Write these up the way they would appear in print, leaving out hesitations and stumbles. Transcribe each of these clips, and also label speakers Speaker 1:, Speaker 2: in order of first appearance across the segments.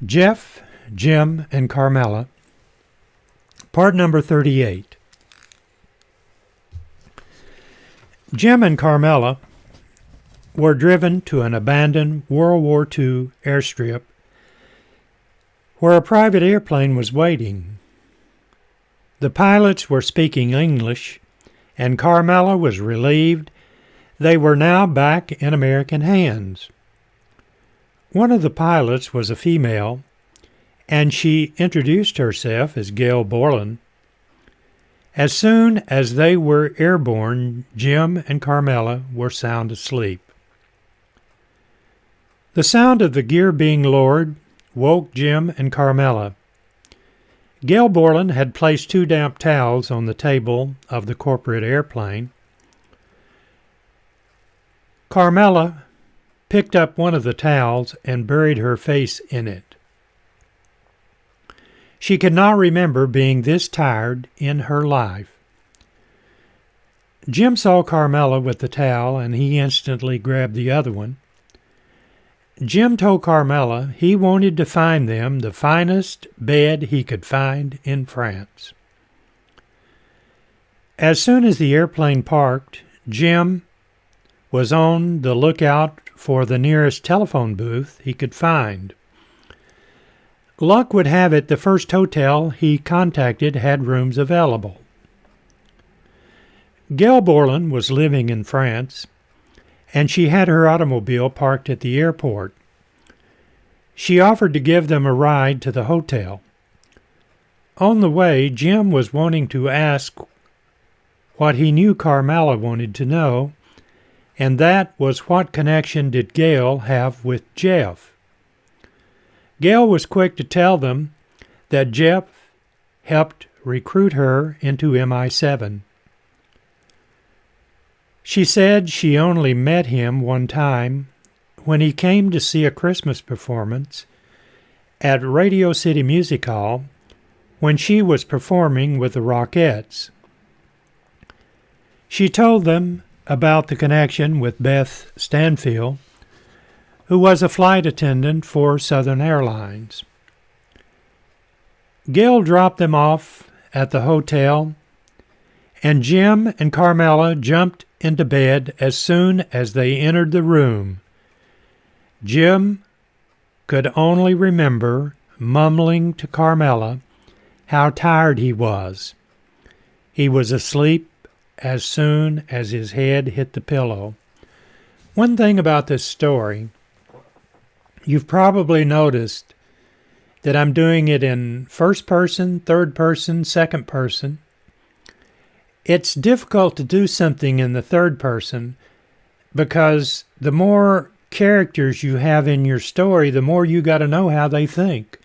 Speaker 1: Jeff, Jim, and Carmela, part number 38. Jim and Carmela were driven to an abandoned World War II airstrip where a private airplane was waiting. The pilots were speaking English, and Carmela was relieved they were now back in American hands. One of the pilots was a female, and she introduced herself as Gail Borland. As soon as they were airborne, Jim and Carmela were sound asleep. The sound of the gear being lowered woke Jim and Carmela. Gail Borland had placed 2 damp towels on the table of the corporate airplane. Carmela picked up one of the towels and buried her face in it. She could not remember being this tired in her life. Jim saw Carmela with the towel, and he instantly grabbed the other one. Jim told Carmela he wanted to find them the finest bed he could find in France. As soon as the airplane parked, Jim was on the lookout for the nearest telephone booth he could find. Luck would have it the first hotel he contacted had rooms available. Gail Borland was living in France, and she had her automobile parked at the airport. She offered to give them a ride to the hotel. On the way, Jim was wanting to ask what he knew Carmela wanted to know, and that was what connection did Gail have with Jeff. Gail was quick to tell them that Jeff helped recruit her into MI7. She said she only met him one time when he came to see a Christmas performance at Radio City Music Hall when she was performing with the Rockettes. She told them about the connection with Beth Stanfield, who was a flight attendant for Southern Airlines. Gail dropped them off at the hotel, and Jim and Carmela jumped into bed as soon as they entered the room. Jim could only remember mumbling to Carmela how tired he was. He was asleep as soon as his head hit the pillow. One thing about this story, you've probably noticed that I'm doing it in first person, third person, second person. It's difficult to do something in the third person because the more characters you have in your story, the more you got to know how they think.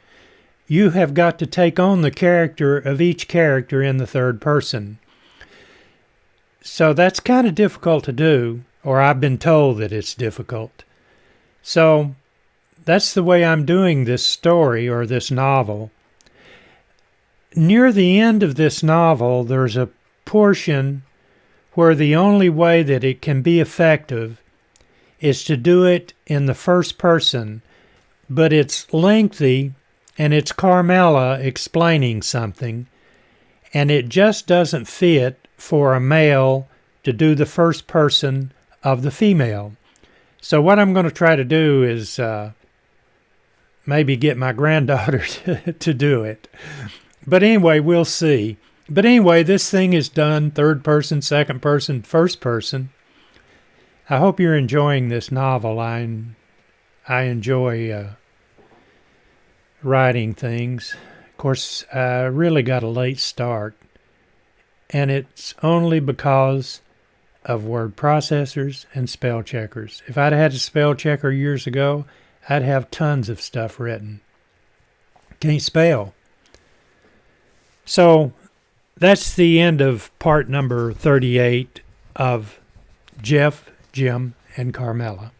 Speaker 1: You have got to take on the character of each character in the third person. So that's kind of difficult to do, or I've been told that it's difficult. So that's the way I'm doing this story or this novel. Near the end of this novel, there's a portion where the only way that it can be effective is to do it in the first person, but it's lengthy and it's Carmela explaining something, and it just doesn't fit for a male to do the first person of the female. So what I'm going to try to do is maybe get my granddaughter to do it. But anyway, we'll see. But anyway, this thing is done third person, second person, first person. I hope you're enjoying this novel. I enjoy writing things. Of course, I really got a late start, and it's only because of word processors and spell checkers. If I'd had a spell checker years ago, I'd have tons of stuff written. Can't spell. So that's the end of part number 38 of Jeff, Jim, and Carmela.